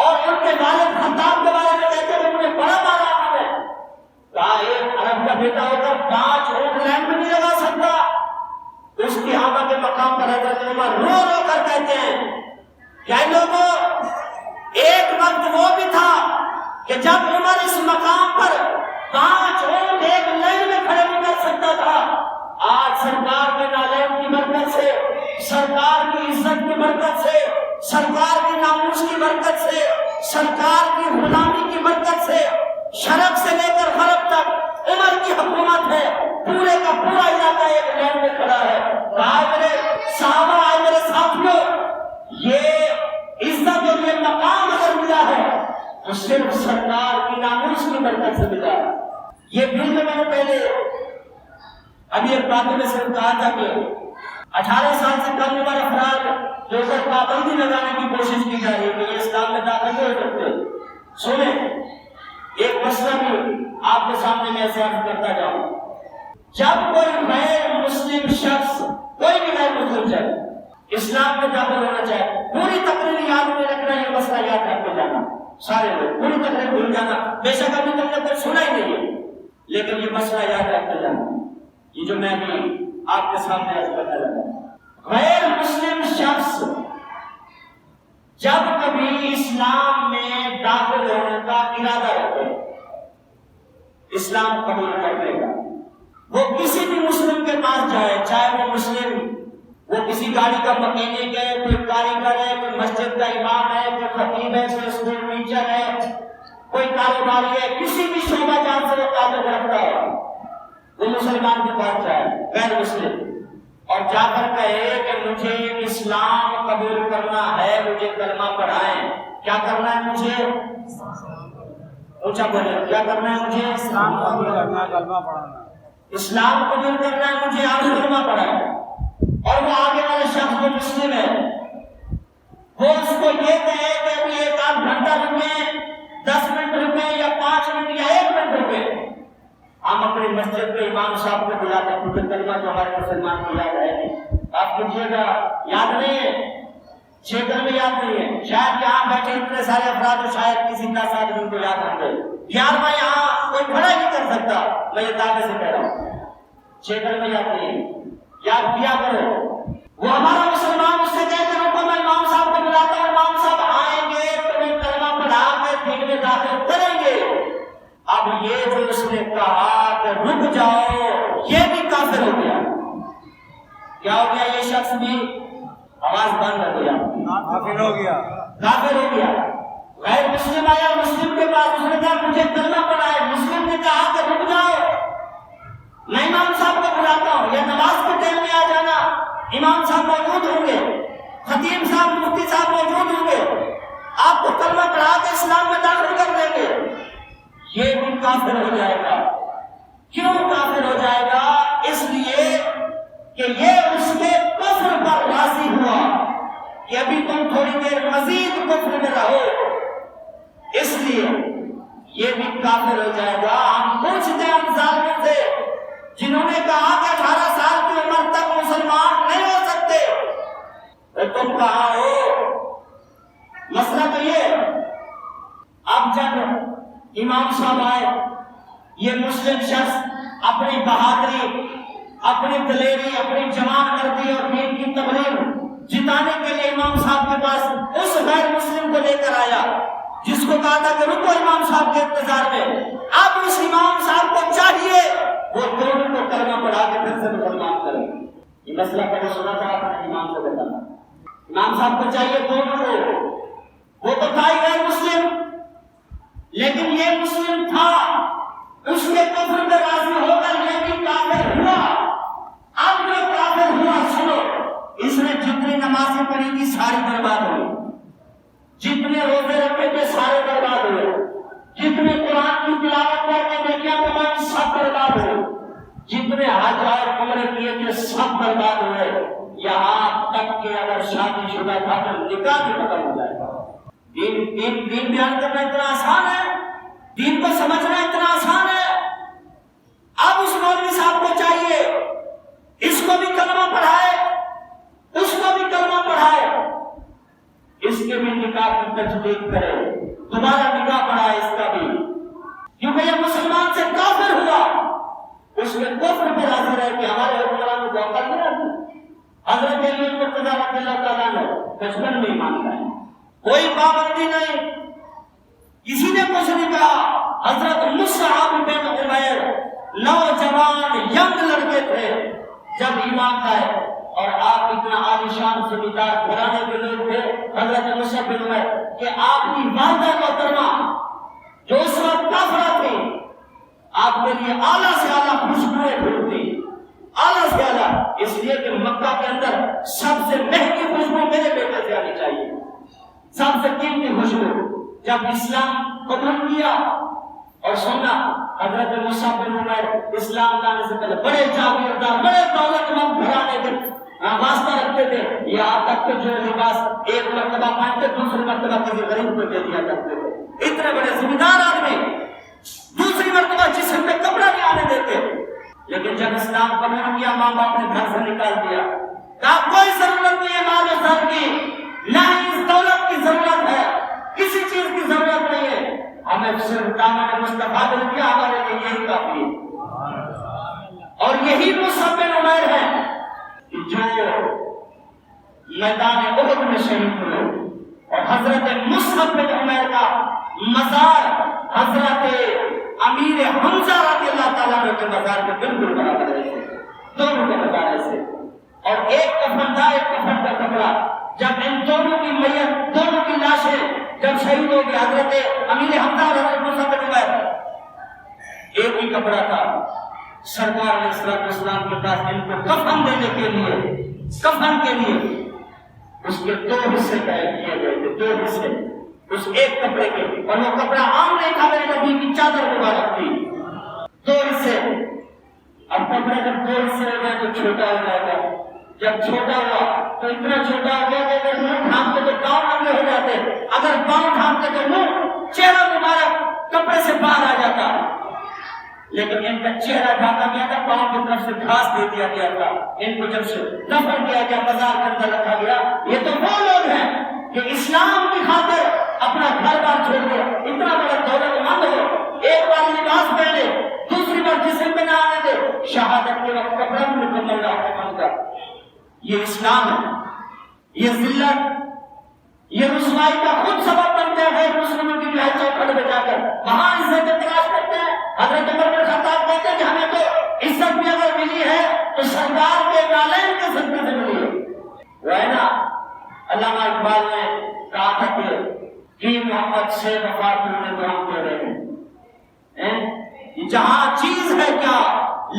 اور ان کے والد خطاب کے بارے میں کہتے ہیں انہیں بڑا مارا ہے، کہا ایک عرب کا بیٹا ہو کر 5 اونٹ لائن میں نہیں لگا سکتا۔ اس تہامہ کے مقام پر حضرت عمر رو رو کر کہتے ہیں کہ اے لوگوں، ایک وقت وہ بھی تھا کہ جب عمر اس مقام پر 5 اونٹ ایک لائن میں کھڑے نہیں کر سکتا تھا، آج سرکار کے نالین کی برکت سے، سرکار کی عزت کی برکت سے، سرکار کی ناموس کی برکت سے، سرکار کی غلامی کی برکت سے، شرق سے لے کر غرب تک عمر کی حکومت ہے، پورے کا پورا علاقہ ایک لائن میں کھڑا ہے۔ آئے میرے صحابہ، آئے میرے ساتھیوں، یہ عزت اور یہ مقام اگر ملا ہے تو صرف سرکار کی ناموس کی برکت سے ملا ہے۔ یہ دل میں نے پہلے ابھی ایک بات میں صرف کہا تھا کہ 18 سال سے کم عمر افراد جو پر پابندی لگانے کی کوشش کی جا رہی ہے کہ یہ اسلام میں داخل نہیں ہو سکتے۔ سنیں، ایک مسئلہ بھی آپ کے سامنے میں ایسے عرض کرتا جاؤں، جب کوئی غیر مسلم شخص، کوئی بھی غیر مسلم شخص اسلام میں داخل ہونا چاہے، پوری تقریر یاد میں رکھنا، یہ مسئلہ یاد رکھ کے جانا، سارے لوگ پوری تقریر بھول جانا، بے شک ابھی تم نے کچھ سنا ہی نہیں ہے، لیکن یہ مسئلہ یاد رکھ کے جانا، یہ جو میں بھی آپ کے سامنے عرض کرنے لگا۔ غیر مسلم شخص جب کبھی اسلام میں داخل ہونے کا ارادہ رکھے، اسلام قبول کرنے کا، وہ کسی بھی مسلم کے پاس جائے، چاہے وہ مسلم، وہ کسی گاڑی کا مکینک ہے، کوئی کاریگر ہے، کوئی مسجد کا امام ہے، کوئی خطیب ہے، کوئی اسکول ٹیچر ہے، کوئی کاروباری ہے، کسی بھی شعبہ جات سے وہ تعلق رکھتا ہے، وہ مسلمان کے پاس جائے، غیر مسلم، اور جا کر کہے کہ مجھے اسلام قبول کرنا ہے، مجھے کلمہ پڑھائیں۔ کیا کرنا ہے مجھے؟ اونچا بولے، کیا کرنا ہے مجھے؟ اسلام قبول کرنا، کلمہ پڑھانا، اسلام قبول کرنا ہے مجھے، آپ کلمہ پڑھائیں۔ اور وہ آگے والے شخص جو مسلم ہے وہ اس کو یہ کہے کہ ابھی 1 گھنٹہ رکیں، 10 منٹ رکیں، یا 5 منٹ یا 1 منٹ رکیں، ہم اپنی مسجد کے امام صاحب کو بلاتے ہیں، کیونکہ کلمہ تو ہمارے مسلمان کو یاد ہے نہیں، آپ پوچھیے گا یاد نہیں ہے، چھیتر میں یاد نہیں ہے، شاید یہاں بیٹھے اتنے سارے افراد و شاید کسی 10 آدمی کو یاد ہوں گے، 11واں یہاں کوئی کھڑا نہیں کر سکتا، میں یہ دعوے سے کہہ رہا ہوں، چھیتر میں یاد نہیں ہے، یاد کیا کرو۔ وہ ہمارا مسلمان اس سے کہتے ہیں کہ میں امام صاحب کو بلاتا ہوں، امام صاحب آئیں گے تمہیں کلمہ پڑھا کے دین میں داخل کریں گے۔ اب یہ جو اس نے کہا کہ رک جاؤ، یہ بھی کافر ہو گیا۔ کیا ہو گیا؟ یہ شخص بھی آواز بند ہو گیا، کافر ہو گیا، کافر ہو گیا۔ غیر مسلم آیا مسلم کے پاس، اس نے کہا مجھے کلمہ پڑھا ہے۔ مسلم نے کہا کہ رک جاؤ، میں امام صاحب کو بلاتا ہوں، یا نماز کے ٹائم میں آ جانا، امام صاحب موجود ہوں گے، خطیب صاحب مفتی صاحب موجود ہوں گے، آپ کو کلمہ پڑھا کے اسلام میں داخل کر دیں گے۔ یہ بھی کافر ہو جائے گا۔ کیوں کافر ہو جائے گا؟ اس لیے کہ یہ اس کے کفر پر راضی ہوا کہ ابھی تم تھوڑی دیر مزید کفر میں رہو، اس لیے یہ بھی کافر ہو جائے گا۔ ہم پوچھتے ہیں ان ظالموں سے جنہوں نے کہا کہ 18 سال کی عمر تک مسلمان نہیں ہو سکتے، تو تم کہاں ہو؟ مسئلہ تو یہ، اب جب امام صاحب آئے، یہ مسلم شخص اپنی بہادری، اپنی دلیری، اپنی جوان مردی اور دین کی تبلیغ جتانے کے لیے امام صاحب کے پاس اس غیر مسلم کو لے کر آیا جس کو کہا تھا کہ رکو امام صاحب کے انتظار میں۔ اب اس امام صاحب کو چاہیے وہ دونوں کو کلمہ پڑھا کے پھر سے مسلمان کرے۔ یہ مسئلہ پہلے سنا تھا آپ نے امام سے بتانا، امام صاحب کو چاہیے دونوں کو، وہ تو تھا ہی غیر مسلم لیکن یہ مسلم تھا، اس کے کفر میں راضی ہو کر یہ بھی کافر ہوا۔ اب جو کافر ہوا سنو، اس نے جتنی نمازیں پڑھی تھی ساری برباد ہوئی، جتنے روزے رکھے تھے سارے برباد ہوئے، جتنے قرآن کی تلاوت کرنے نیکیاں کمائی سب برباد ہوئے، جتنے حج اور عمرے کیے تھے سب برباد ہوئے، یہاں تک کہ اگر شادی شدہ تھا تو نکاح بھی ختم ہو جائے گا۔ دین بیان کرنا اتنا آسان ہے، دین کو سمجھنا اتنا آسان ہے۔ اب اس مولوی صاحب کو چاہیے اس کو بھی کلمہ پڑھائے، اس کو بھی کلمہ پڑھائے، اس کے بھی نکاح کی تجدید کرے، دوبارہ نکاح پڑھائے اس کا بھی، کیونکہ یہ مسلمان سے کافر ہوا، اس کے کفر پہ راضی رہے کہ ہمارے حکمران کو موقع نہیں رہتا۔ حضرت علی مرتضیٰ رضی اللہ تعالیٰ نے بچپن میں مانتا ہے، کوئی پابندی نہیں، کسی نے کچھ نہیں کہا۔ حضرت مصعب بن عمیر نوجوان ینگ لڑکے تھے جب ایمان لائے، اور آپ اتنا عالیشان زمیندار گھرانے کے لوگ تھے حضرت مصعب بن عمیر کہ آپ کی والدہ محترمہ جو اس وقت کافرہ تھی آپ کے لیے اعلیٰ سے اعلیٰ خوشبوئیں ڈھونڈتی، اعلیٰ سے اعلیٰ، اس لیے کہ مکہ کے اندر سب سے مہنگی خوشبو میرے بیٹے سے آنی چاہیے، سب سے قیمتی خوشبو۔ جب اسلام قبول کیا اور سننا حضرت مصعب بن عمیر اسلام لانے سے پہلے بڑے جاگیردار، بڑے دولت مند گھرانے کے واسطہ رکھتے تھے، یہاں تک کہ جو لباس ایک مرتبہ پہنتے دوسری مرتبہ کسی غریب کو دے دیا کرتے تھے۔ اتنے بڑے زمیندار آدمی دوسری مرتبہ جسم پہ کپڑا نہیں آنے دیتے، لیکن جب اسلام قبول کیا ماں باپ نے گھر سے نکال دیا، کہا کوئی ضرورت نہیں ہے مال و زر کی، نہ ہی اس دولت کی ضرورت ہے، کسی چیز کی ضرورت نہیں ہے، ہمیں صرف دامن مصطفیٰ مل گیا، ہمارے لیے یہی کافی ہے۔ اور یہی مصعب بن عمیر ہے جو میدان احد میں شہید ہوئے، اور حضرت مصعب بن عمیر کا مزار حضرت امیر حمزہ رضی اللہ تعالیٰ عنہ کے مزار کے بالکل برابر ہے، دونوں کے مزار ایسے، اور ایک کفن تھا ایک کفن کا کپڑا۔ جب ان دونوں کی میت، دونوں کی لاشیں جب شہید ہو گئی، حضرت امیر حمزہ اور حضرت مصعب بن عمیر، ایک ہی کپڑا تھا، سرکار علیہ السلام کے پاس ان کو کفن دینے کے لیے، کفن کے لیے اس کے دو حصے طے کیے گئے تھے، دو حصے اس ایک کپڑے کے، اور وہ کپڑا عام نہیں تھا، میرے نبی کی چادر مبارک تھی، دو حصے۔ اب کپڑے جب دو حصے ہو گئے تو چھوٹا ہو جائے گا، جب چھوٹا ہوا تو اتنا چھوٹا ہو گیا کہ اگر منہ ڈھانپتے تو پاؤں آگے ہو جاتے، اگر پاؤں ڈھانپتے تو منہ، چہرہ مبارک کپڑے سے باہر آ جاتا، لیکن ان کا چہرہ ڈھانپا گیا تھا، پاؤں کی طرف سے گھاس دے دیا گیا تھا۔ ان کو جب سے دفن کیا گیا، مزار کے اندر رکھا گیا۔ یہ تو وہ لوگ ہیں کہ اسلام کی خاطر اپنا گھر بار چھوڑ دے، اتنا بڑا دولت مند ہو، ایک بار لباس پہنے دوسری بار جسم پہ نہ آنے دے، شہادت کے وقت کپڑا بھی مکمل رہا کا۔ یہ اسلام ہے، یہ ذلت، یہ رسوائی کا خود سبب بنتے ہیں مسلموں کی لہر چوکھٹ میں جا کر وہاں عزت تلاش کرتے ہیں۔ حضرت عمر بن خطاب کہتے ہیں کہ ہمیں تو عزت بھی اگر ملی ہے تو سرکار کے نالین کے صدقے سے ملی ہے، وہ ہے نا علامہ اقبال نے کہا تھا کہ محمد سے وفا کرنے تو ہم کہہ رہے ہیں، جہاں چیز ہے کیا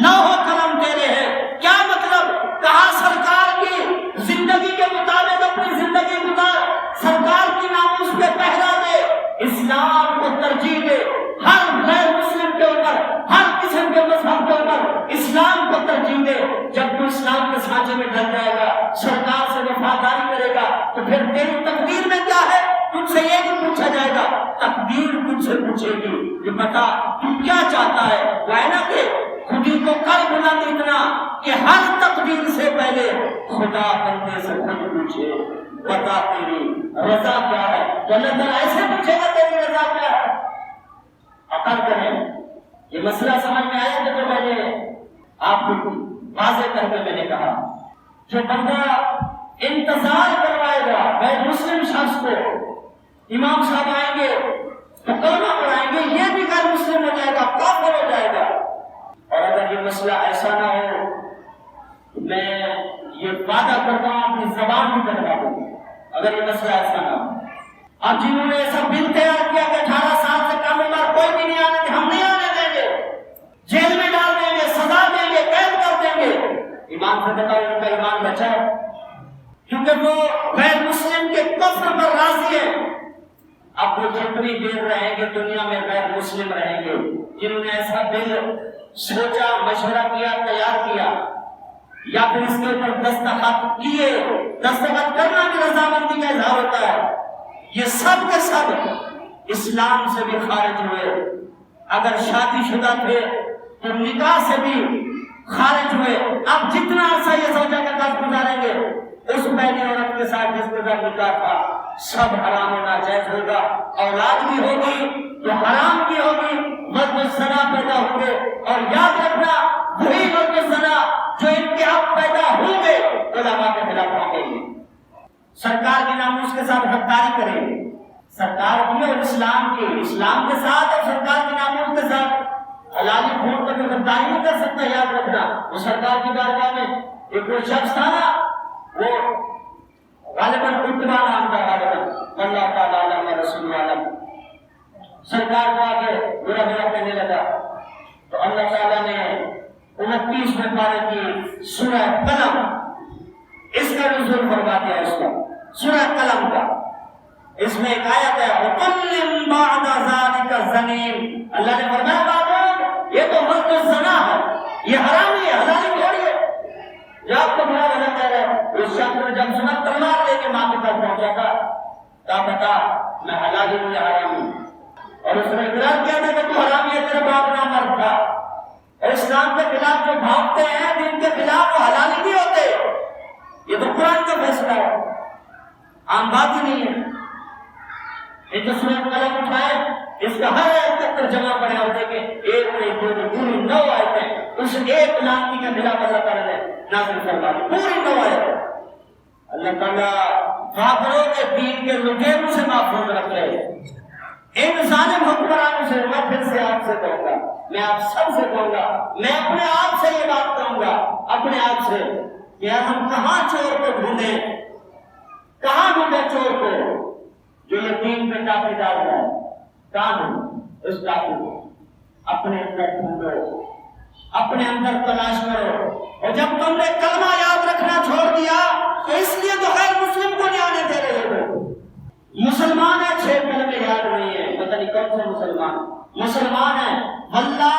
لوح و قلم تیرے ہے، کیا مطلب؟ کہا سرکار کی زندگی کے مطابق اپنی زندگی گزار، سرکار کی ناموس پہ پہرا دے، اسلام کو ترجیح دے، ہر غیر مسلم کے اوپر، ہر قسم کے مذہب کے اوپر اسلام کو ترجیح دے۔ جب تو اسلام کے سانچے میں ڈل جائے گا، سرکار سے وفاداری کرے گا، تو پھر تیری تقدیر میں کیا ہے تجھ سے یہ بھی پوچھا جائے گا، تقدیر تجھ سے پوچھے گی کہ بتا تو کیا چاہتا ہے۔ وہ ہے نا کہ خودی کو کر بلند اتنا کہ ہر تقدیر سے پہلے خدا بندے سے خود پوچھے بتا تیری رضا کیا ہے، تو اللہ تعالیٰ ایسے پوچھے گا تیری رضا کیا ہے۔ عقل کریں، یہ مسئلہ سمجھ میں آیا کہ میں نے آپ کو واضح کر کے میں نے کہا جو بندہ انتظار کروائے گا غیر مسلم شخص کو، امام صاحب آئیں گے تو کلمہ پڑھائیں گے، یہ بھی غیر مسلم ہو جائے گا، کافر ہو جائے گا۔ اور اگر یہ مسئلہ ایسا نہ ہو تو میں یہ وعدہ کرتا ہوں اپنی زبان بھی کٹوا دوں گی، اگر یہ مسئلہ ایسا نہ ہو۔ اب جنہوں نے ایسا بل تیار کیا کہ 18 سال سے کم عمر کوئی بھی نہیں آنے، ہم نہیں آنے دیں گے، جیل میں ڈال دیں گے، سزا دیں گے، قید کر دیں گے، ایمان سے بتاؤ ان کا ایمان بچا ہے؟ کیونکہ وہ غیر مسلم کے کفر پر راضی ہے۔ اب وہ جتنی دیر رہیں گے دنیا میں غیر مسلم رہیں گے، جنہوں نے ایسا بل سوچا، مشورہ کیا، تیار کیا، یا پھر اس کے اوپر دستخط کیے، دستخط کرنا بھی رضامندی کا اظہار ہوتا ہے، یہ سب کے سب اسلام سے بھی خارج ہوئے۔ اگر شادی شدہ تھے تو نکاح سے بھی خارج ہوئے۔ اب جتنا عرصہ یہ زوجہ کا قرض گزاریں گے اس پہلی عورت کے ساتھ جس کے ساتھ نکاح تھا سب حرام و ناجائز ہوگا، اولاد بھی ہوگی تو حرام کی ہوگی، مرد الزنا پیدا ہوں گے، اور یاد رکھنا وہی مرد الزنا جو ان کے اب پیدا ہوں گے علماء کے خلاف ہوں گے، سرکار کی ناموس کے ساتھ غداری کریں گے، سرکار کی اور اسلام کے ساتھ اور سرکار کی ناموس کے ساتھ حلالی خون کا غداری نہیں کر سکتا۔ یاد رکھنا وہ سرکار کی بارگاہ میں ایک وہ شخص تھا نا، وہ غالباً اتبا نام کا، غالباً اللہ تعالیٰ علیہ رسول عالم، سرکار کو آگے برا برا کہنے لگا تو اللہ تعالیٰ نے 29 پارے کی سورہ قلم اس کا نزول فرما دیا، اس کا سورہ قلم کا، اس میں ایک آیت ہے وَقَلِّمْ بَعْدَ ذَلِكَ الزَّنِيمِ، اللہ نے فرمایا بابو یہ تو مرد الزنا ہے، یہ حرامی ہے، حلالی تھوڑی ہے۔ جب تو بڑا بنا کہہ رہا ہے اس شخص نے جب سنا تلوار لے کے ماں کے پاس پہنچا تھا، کہا بتا میں حلالی ہوں یا حرامی ہوں، اور اس نے اقرار کیا تھا کہ تو حرامی ہے، تیرا باپ نہ مرد تھا۔ اور اسلام کے خلاف جو بھاگتے ہیں جن کے خلاف وہ حلالی نہیں ہوتے، یہ تو قرآن کا فیصلہ ہے، عام بات ہی نہیں ہے۔ ایک تو سورہ قلم اٹھائے، اس کا ہر ایک تک ترجمہ پڑھے اور دیکھیں، ایک نہیں دو نہیں پوری 9 آیتیں اس ایک لانتی کے خلاف اللہ تعالیٰ نے نازل فرما دی، پوری 9 آیتیں۔ اللہ تعالیٰ کافروں کے دین کے لٹیروں سے محفوظ رکھ رہے، ان ظالم حکمرانوں سے میں پھر سے آپ سے کہوں گا، میں آپ سب سے کہوں گا، میں اپنے آپ سے یہ بات کہوں گا، اپنے آپ سے کہ ہم کہاں چور کو ڈھونڈیں، کہاں ڈھونڈیں چور کو جو یتیم پہ ٹاپی ڈال رہا ہے، کہاں ڈھونڈیں اس ٹاپی کو؟ اپنے اندر ڈھونڈو، اپنے اندر تلاش کرو۔ اور جب تم نے کلمہ یاد رکھنا چھوڑ دیا تو اس لیے تو غیر مسلم کو نہیں آنے دے رہے ہو۔ مسلمان ہے 6 کلمے یاد نہیں ہے، پتہ نہیں کون سے مسلمان ہے، واللہ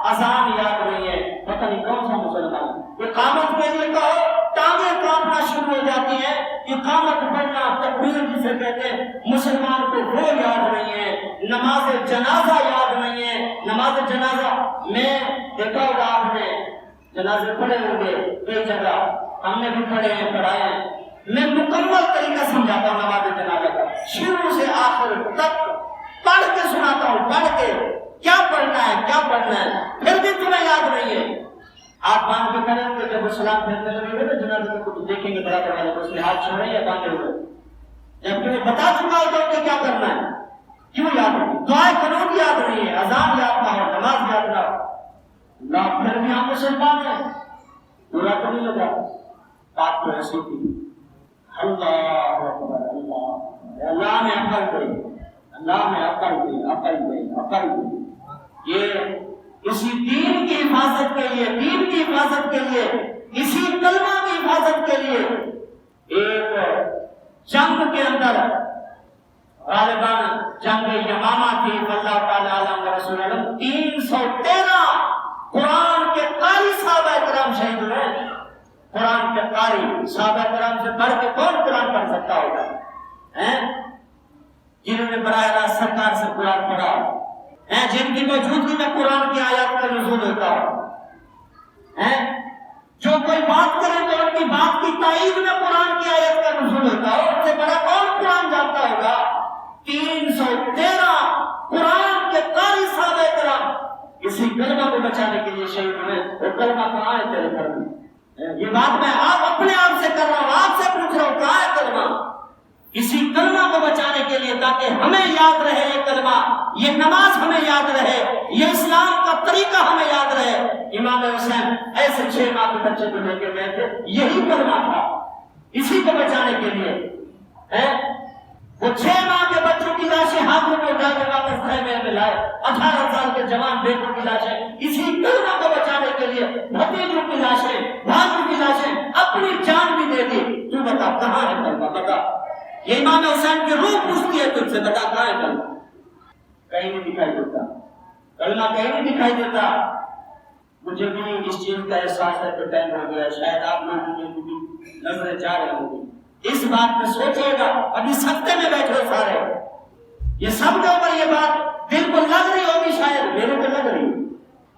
اذان یاد نہیں ہے، پتہ نہیں کون سا مسلمان۔ اقامت کے لیے کہو ٹانگیں کانپنا شروع ہو جاتی ہیں، اقامت پڑھنا تکبیر جسے کہتے ہیں مسلمان کو وہ یاد نہیں ہے، نماز جنازہ یاد نہیں ہے۔ نماز جنازہ میں دیکھا ہوگا آپ نے، جنازے پڑھے ہوں گے کئی جگہ، ہم نے بھی پڑھے ہیں، پڑھائے ہیں، میں مکمل طریقہ سمجھاتا ہوں نماز جنازہ کا، شروع سے آخر تک پڑھ کے سناتا ہوں، پڑھ کے کیا پڑھنا ہے کیا پڑھنا ہے، پھر بھی تمہیں یاد نہیں ہے۔ آپ باندھ کے کھڑے ہوں گے، جب وہ سلام پھیرنے لگے گا نا جنازے کو تو دیکھیں گے برابر والے کو اس نے ہاتھ چھوڑے یا باندھے ہوئے، جب تمہیں بتا چکا ہوتا ہوں کہ کیا کرنا ہے، کیوں یاد نہیں؟ دعائیں قنوت یاد نہیں ہے، اذان یاد نہ ہو، نماز یاد نہ ہو، نہ پھر بھی ہم مسلمان ہیں، برا تو نہیں لگا، بات تو ایسی تھی۔ اللہ اکبر، اللہ میں عقل دے، اللہ میں عقل دے، عقل دے، عقل دے۔ یہ اسی دین کی حفاظت کے لیے، دین کی حفاظت کے لیے، اسی کلمہ کی حفاظت کے لیے ایک جنگ کے اندر غالباً جنگ یمامہ تھی، اللہ تعالیٰ علیہ رسول اللہ 313 قرآن کے قاری صحابہ کرام شہید ہوئے۔ قرآن کے قاری صحابہ کرام سے بڑھ کے کون قرآن پڑھ سکتا ہوگا؟ جنہوں نے براہ راست سرکار سے قرآن پڑھا، جن کی موجودگی میں قرآن کی آیات کا نزول ہوتا ہے، جو کوئی بات کرے تو ان کی بات کی تائید میں قرآن کی آیت کا نزول ہوتا ہے، ان سے بڑا کون قرآن جانتا ہوگا؟ 313 قرآن کے قاری صحابہ کرام اسی کلمہ کو بچانے کے لیے شہید ہوئے۔ وہ کلمہ کہاں ہے تیرے گھر میں؟ یہ بات میں آپ اپنے آپ سے کر رہا ہوں، آپ سے پوچھ رہا ہوں، کہاں ہے کلمہ؟ اسی کلمہ کو بچانے کے لیے، تاکہ ہمیں یاد رہے یہ کلمہ، یہ نماز ہمیں یاد رہے، یہ اسلام کا طریقہ ہمیں یاد رہے۔ امام حسین ایسے 6 ماہ کے بچے کو لے کے گئے تھے، یہی کلمہ تھا، اسی کو بچانے کے لیے۔ وہ 6 ماہ کے بچوں کی لاشیں ہاتھوں میں اٹھا کے واپس خیمے میں لائے، 18 سال کے جوان بیٹوں کی لاشیں اسی کلمہ کو بچانے کے لیے، بھتیجوں کی لاشیں، بھائیوں کی لاشیں، اپنی جان بھی دے دی۔ تو بتا کہاں ہے کلمہ؟ بتا۔ یہ امام حسین کی روح پوچھتی ہے تجھ سے، بتا کہاں ہے کلمہ؟ کہیں نہیں دکھائی دیتا کلمہ، کہیں نہیں دکھائی دیتا۔ مجھے بھی اس چیز کا احساس ہے کہ ٹائم ہو گیا، شاید آپ لوگوں کی بھی نظریں جا رہی ہوں گی۔ اس بات میں سوچیے گا، ابھی سکتے میں بیٹھے سارے، یہ سب کے اوپر یہ بات دل کو لگ رہی ہوگی، شاید میرے کو لگ رہی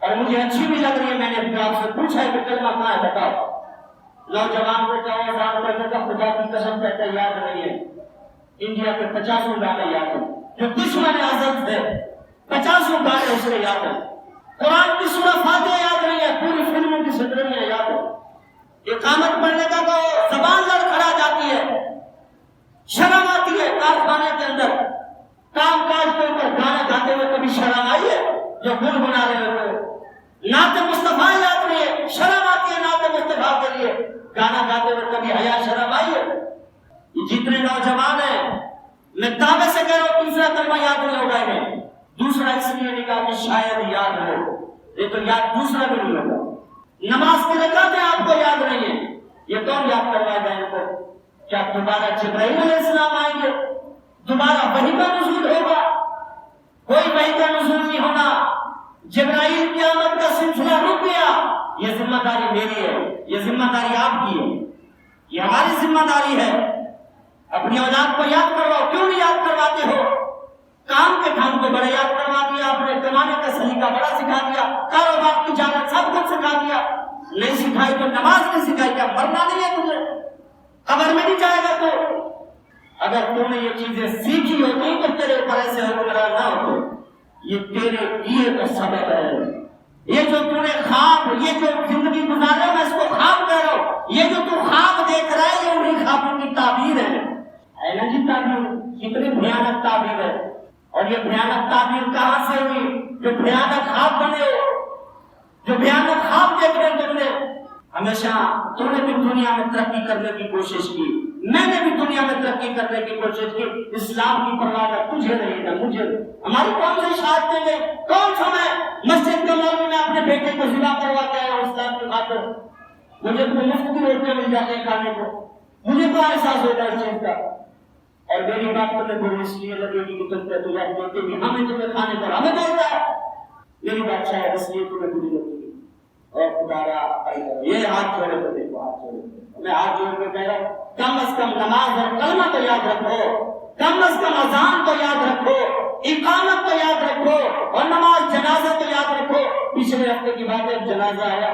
اور مجھے اچھی بھی لگ رہی ہے۔ میں نے اپنے آپ سے پوچھا ہے کہ کلمہ کہاں ہے، بتاؤ۔ نوجوان کو 14 سال کرنے کا خدا کی قسم کہتے یاد نہیں ہے۔ انڈیا کے 50 گانے یاد ہیں، جو دشمن اعظم تھے 50 گانے اس کو یاد ہیں۔ قرآن کی سورہ فاتحہ یاد نہیں ہے، پوری فلموں کی سٹریاں یاد ہیں۔ اقامت پڑھنے کا تو زبان لڑکھڑا جاتی ہے، شرم آتی ہے۔ کارخانے کے اندر کام کاج کے اوپر گانا گاتے ہوئے کبھی شرم آئی ہے؟ جو گنگنا رہے ہوئے نعت مصطفیٰ یاد نہیں ہے، شرم آتی ہے نعت مصطفیٰ کے لیے گانا گاتے ہوئے، کبھی حیا شرم آئی ہے؟ یہ جتنے نوجوان ہیں، میں دعوے سے کہہ رہا ہوں تیسرا کلمہ یاد نہیں ہوگا انہیں۔ دوسرا اس لیے نہیں کہا کہ شاید یاد ہو، یہ تو یاد دوسرا بھی نہیں ہوگا۔ نماز کی رکعتیں آپ کو یاد نہیں ہیں، یہ کون یاد کروائے گا ان کو؟ کیا دوبارہ جبرائیل علیہ السلام آئیں گے؟ دوبارہ وحی کا نزول ہوگا؟ کوئی وحی کا نزول نہیں ہونا۔ جبرائیل کی آمد کا سلسلہ رک گیا، یہ ذمہ داری میری ہے، یہ ذمہ داری آپ کی ہے، یہ ہماری ذمہ داری ہے۔ اپنی اولاد کو یاد کرواؤ، کیوں نہیں یاد کرواتے ہو؟ کام کے ڈھنگ کو بڑا یاد کروا دیا آپ نے، کمانے کا سلیقہ بڑا سکھا دیا، کاروبار کی جانت سب کچھ سکھا دیا، نہیں سکھائی تو نماز نہیں سکھائی، کیا مرنا نہیں ہے تجھے؟ قبر میں نہیں جائے گا تو؟ اگر تم نے یہ چیزیں سیکھی ہوتی تو تیرے اوپر ایسے حکمران نہ ہوتے۔ یہ تیرے دیے کا سبب ہے۔ یہ جو تو نے خواب، یہ جو زندگی گزار رہا ہے، میں اس کو خواب کہہ رہا ہوں، یہ جو تو خواب دیکھ رہا ہے یہ انہیں خوابوں کی تعبیر ہے نا جی۔ تعبیر کتنی بھیانک تعبیر ہے، اور یہ بھیانک تعبیر کہاں سے ہوئی؟ جو بھیانک خواب بنے ہو، جو بھیانک خواب دیکھ رہے تم نے۔ ہمیشہ تم نے بھی دنیا میں ترقی کرنے کی کوشش کی، میں نے بھی دنیا میں ترقی کرنے کی کوشش کی، اسلام کی پرواہ نہ تجھے نہیں نہ مجھے۔ ہماری کون سی شہادتیں گئی؟ کون سا میں مسجد کے مولوی میں اپنے بیٹے کو ذبح کروا کے آیا ہوں اسلام کی خاطر؟ مجھے تو مفت کی روٹیاں مل جاتی ہیں کھانے کو، مجھے کیا احساس ہوتا ہے اس چیز کا؟ اور میری بات تمہیں بری اس لیے لگے گی کہ تم کہتے ہو یار دیتے بھی ہمیں تمہیں کھانے پر ہمیں بولتا ہے، میری بات شاید اس لیے تمہیں بری لگے گی۔ اور خدا را یہ ہاتھ چھوڑے تو دیکھو، ہاتھ چھوڑے، میں ہاتھ جوڑ کے کہہ رہا ہوں کم از کم نماز اور کلمہ تو یاد رکھو، کم از کم اذان تو یاد رکھو، اقامت تو یاد رکھو، اور نماز جنازہ تو یاد رکھو۔ پچھلے ہفتے کی بات ہے، جنازہ آیا،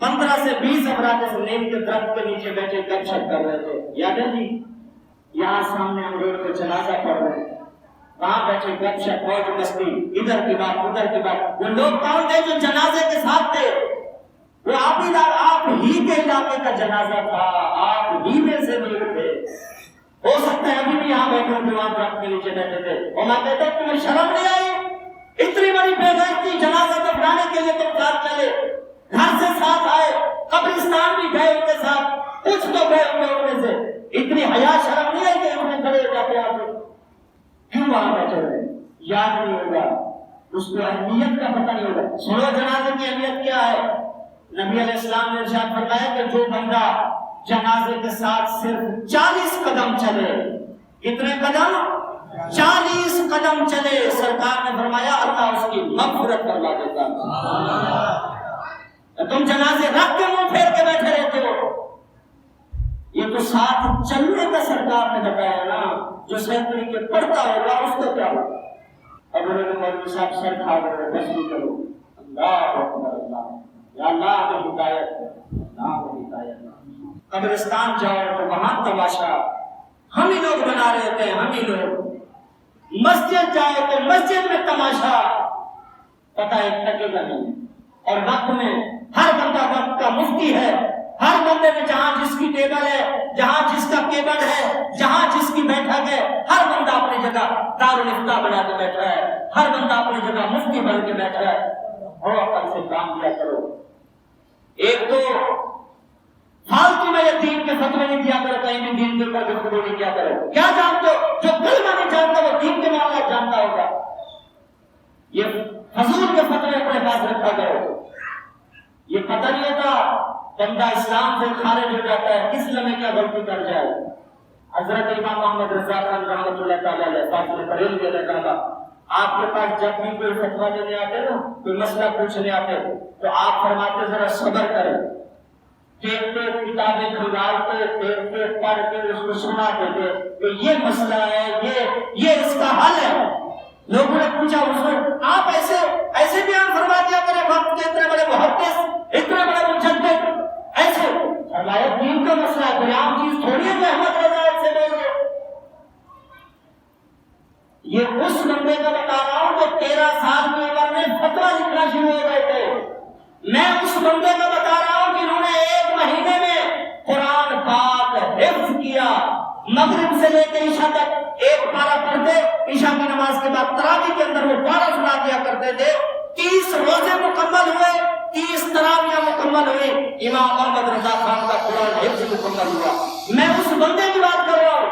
15 سے 20 افراد اس نیم کے درخت کے نیچے بیٹھے گپ شپ کر رہے تھے، یاد ہے جی؟ یہاں سامنے ہم روڈ پہ جنازہ پڑھ رہے ہیں، وہاں بیٹھے گپ شپ موج مستی، ادھر کی بات ادھر کی بات۔ وہ لوگ کون تھے جو جنازے کے ساتھ تھے؟ وہ آپ ہی کے علاقے کا جنازہ تھا، آپ ہی میں سے لوگ تھے۔ ہو سکتا ہے ابھی بھی یہاں بیٹھے ہوئے وہاں درخت کے نیچے بیٹھے تھے، اور میں کہتا ہوں تمہیں شرم نہیں آئی؟ اتنی بڑی بے غیرتی، جنازہ تو بنانے کے لیے تم ساتھ چلے، گھر سے ساتھ آئے، قبرستان بھی گئے ان کے ساتھ، کچھ تو گئے ان میں سے، اتنی حیا شرم نہیں ہے کہ ہم کھڑے ہو جاتے آپ کیوں وہاں بیٹھے رہے؟ یاد نہیں ہوگا، اس کو اہمیت کا پتہ نہیں ہوگا۔ سنو جنازے کی اہمیت کیا ہے۔ نبی علیہ السلام نے ارشاد فرمایا کہ جو بندہ جنازے کے ساتھ صرف 40 قدم چلے، کتنے قدم؟ 40 قدم چلے، سرکار نے فرمایا اللہ اس کی مغفرت کروا دیتا ہے۔ تم جنازے رکھ کے منہ پھیر کے بیٹھے رہتے ہو، یہ تو ساتھ چلنے کا سرکار نے بتایا نا، جو صحیح طریقے پڑھتا ہوگا اس کو کیا ہوگا۔ اب مولوی صاحب سر کھا گئے، بس بھی کرو اللہ اکبر اللہ، یا اللہ کو ہدایت، اللہ کو ہدایت۔ قبرستان جاؤ تو وہاں تماشا ہم ہی لوگ بنا رہے ہوتے ہیں، ہم ہی لوگ۔ مسجد جائے تو مسجد میں تماشا پتہ ہے ٹکے گا نہیں، اور وقت میں ہر بندہ وقت کا مفتی ہے، ہر بندے میں جہاں جس کی ٹیبل ہے، جہاں جس کا کیبل ہے، جہاں جس کی بیٹھک ہے، ہر بندہ اپنی جگہ دارالافتاء بنا کے بیٹھا ہے، ہر بندہ اپنی جگہ مفتی بن کے بیٹھا ہے۔ اور عقل سے کام لیا کرو۔ ایک تو فالتو میں یہ دین کے فتوے نہیں دیا کرو، کہیں بھی دین کے اوپر گفتگو نہیں کیا کرو۔ کیا جانتے ہو؟ جو کلمہ نہیں جانتا وہ دین کے معاملات جانتا ہوگا۔ یہ فضول کے فتوے اپنے پاس رکھا کرو۔ یہ پتہ نہیں ہوتا بندہ اسلام سے خارج ہو جاتا ہے کس لمحے کیا غلطی کر جائے۔ حضرت امام محمد رضا خان رحمۃ اللہ تعالیٰ علیہ فاضل بریلوی کے لگا، آپ کے پاس جب بھی کوئی فتویٰ دینے آتے نا، کوئی مسئلہ پوچھنے آتے تو آپ فرماتے ذرا صبر کریں، دیکھتے کتابیں کھلواتے، دیکھتے پڑھ کے اس کو سنا دیتے کہ یہ مسئلہ ہے، یہ اس کا حل ہے۔ لوگوں نے پوچھا حضور آپ ایسے بیان فرما دیا کریں، وقت کے اتنے بڑے محدث، اتنے بڑے مجدد، ایسے فرمایا دین کا مسئلہ ہے، کوئی عام چیز تھوڑی ہے کہ احمد رضا سے بول رہے۔ یہ اس بندے کا بتا رہا ہوں جو 13 سال کی عمر میں فتویٰ لکھنا شروع ہو گئے تھے۔ میں اس بندے کا بتا رہا ہوں جنہوں نے 1 مہینے میں قرآن پاک حفظ کیا، مغرب سے لے کے عشاء تک ایک پارہ پڑھتے، عشاء کی نماز کے بعد تراویح کے اندر وہ پارہ سنا دیا کرتے تھے۔ 30 روزے مکمل ہوئے، 30 تراویح مکمل ہوئے، امام محمد رضا خان کا قرآن حفظ مکمل ہوا۔ میں اس بندے کی بات کر رہا ہوں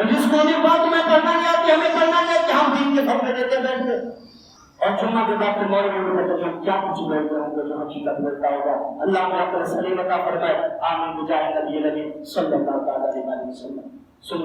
جس کو بھی بات میں پڑھنا نہیں آتی، ہمیں پڑھنا نہیں آتی، ہم دین کے فتوے دیتے بیٹھتے، اور جمعہ کے بعد مولوی کو کیا کچھ بیٹھتے ہوں گے جو حقیقت ملتا ہوگا۔ اللہ ہمیں اپنے سلیم عطا فرمائے، آمین بجائے نبی صلی اللہ علیہ وسلم۔